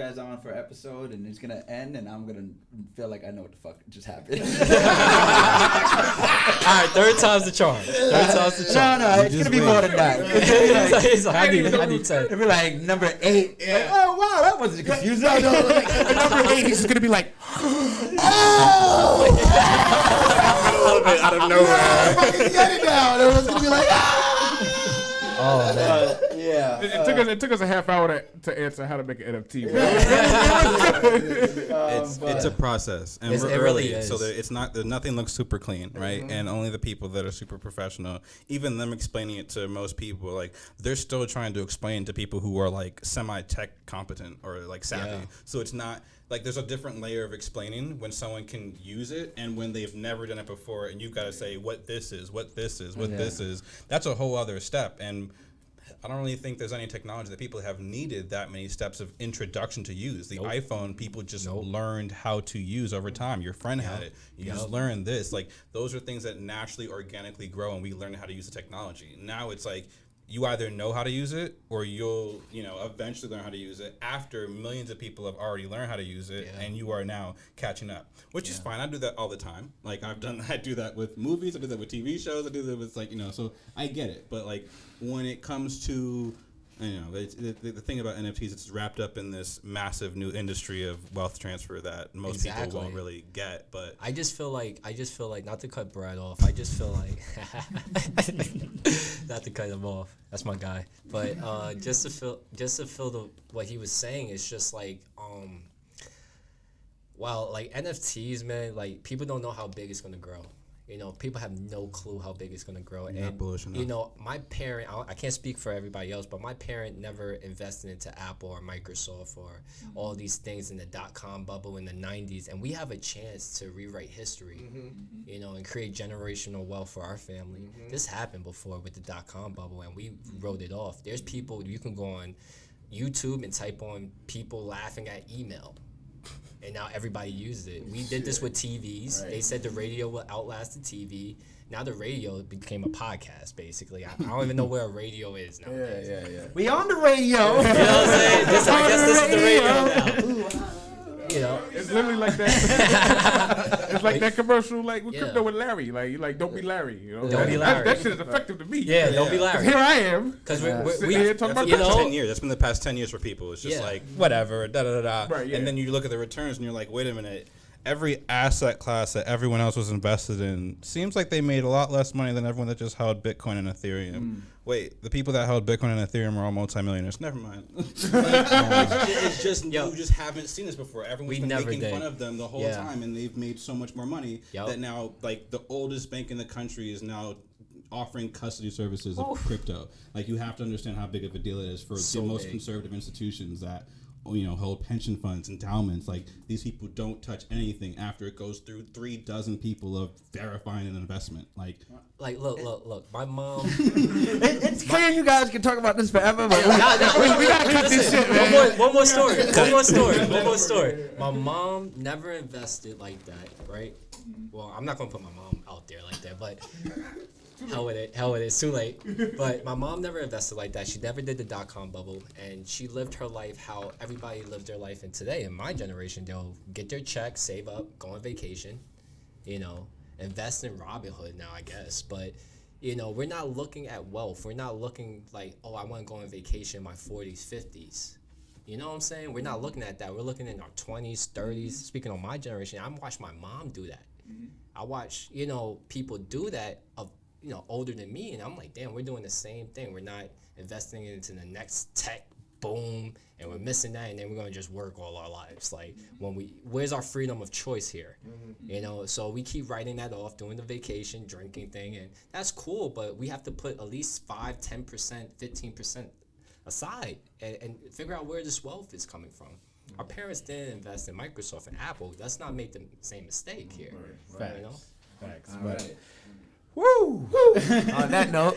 guys on for an episode, and it's gonna end, and I'm gonna feel like I know what the fuck just happened. All right, third time's the charm. No, it's gonna be more than that. He's like, I need 10. It'll be like number 8. Yeah. Like, oh wow, that wasn't confusing. Like, number 8, he's just gonna be like, Oh! a little bit out of nowhere. Fucking get it down. Everyone's gonna be like, Oh man. yeah. It took us a half hour to answer how to make an NFT. It's a process, and It we're really early, is. so nothing looks super clean, right? And only the people that are super professional, even them explaining it to most people, like they're still trying to explain to people who are like semi-tech competent or like savvy. Yeah. So it's not like there's a different layer of explaining when someone can use it and when they've never done it before, and you've got to say what this is, what this is, what this is. That's a whole other step, and I don't really think there's any technology that people have needed that many steps of introduction to use. The iPhone, people just learned how to use over time. Your friend had it. You just learned this. Like, those are things that naturally, organically grow, and we learn how to use the technology. Now it's like you either know how to use it or you'll, eventually learn how to use it after millions of people have already learned how to use it, and you are now catching up, which is fine. I do that all the time. Like, I do that with movies. I do that with TV shows. I do that with, so I get it. But, like, when it comes to, the thing about NFTs, it's wrapped up in this massive new industry of wealth transfer that most people won't really get. But I just feel like, not to cut Brad off, I just feel like, not to cut him off, that's my guy. But just to feel what he was saying, it's just like, like NFTs, man, like people don't know how big it's gonna grow. People have no clue how big it's going to grow. Not bullish enough. My parent, I can't speak for everybody else, but my parent never invested into Apple or Microsoft or all these things in the dot-com bubble in the 90s. And we have a chance to rewrite history, and create generational wealth for our family. This happened before with the dot-com bubble, and we wrote it off. There's people, you can go on YouTube and type on people laughing at email. And now everybody uses it. We did this with TVs. Right. They said the radio will outlast the TV. Now the radio became a podcast, basically. I don't even know where a radio is nowadays. Yeah. We on the radio. You know what I'm saying? I guess this is the radio now. It's literally like that. It's like that commercial, like with crypto with Larry. Like don't be Larry. Don't be Larry. That shit is effective to me. Yeah, don't be Larry. Here I am. Because we here talking about 10 years. That's been the past 10 years for people. It's just like whatever, da da da da. Right, and then you look at the returns and you're like, wait a minute. Every asset class that everyone else was invested in seems like they made a lot less money than everyone that just held Bitcoin and Ethereum. Wait, the people that held Bitcoin and Ethereum are all multimillionaires. Never mind. It's just you just haven't seen this before. Everyone's been making fun of them the whole time, and they've made so much more money that now, like, the oldest bank in the country is now offering custody services of crypto. Like, you have to understand how big of a deal it is for the most conservative institutions that hold pension funds, endowments. Like, these people don't touch anything after it goes through 36 people of verifying an investment. Like look, my mom. It's clear you guys can talk about this forever, but we gotta cut this shit, man. One more story. My mom never invested like that, right? Well, I'm not gonna put my mom out there like that, but hell with it, it's too late. But my mom never invested like that. She never did the dot-com bubble, and she lived her life how everybody lived their life. And today, in my generation, they'll get their check, save up, go on vacation, invest in Robinhood now, I guess. But we're not looking at wealth. We're not looking like, I want to go on vacation in my 40s, 50s. You know what I'm saying? We're not looking at that. We're looking in our 20s, 30s. Speaking of my generation, I watched my mom do that. I watch, people do that of, older than me, and I'm like, damn, we're doing the same thing. We're not investing into the next tech boom, and we're missing that, and then we're gonna just work all our lives. Like, where's our freedom of choice here? So we keep writing that off, doing the vacation, drinking thing, and that's cool, but we have to put at least 5, 10%, 15% aside and figure out where this wealth is coming from. Our parents didn't invest in Microsoft and Apple. Let's not make the same mistake here. Facts. You know? Facts. All right. Woo! On that note,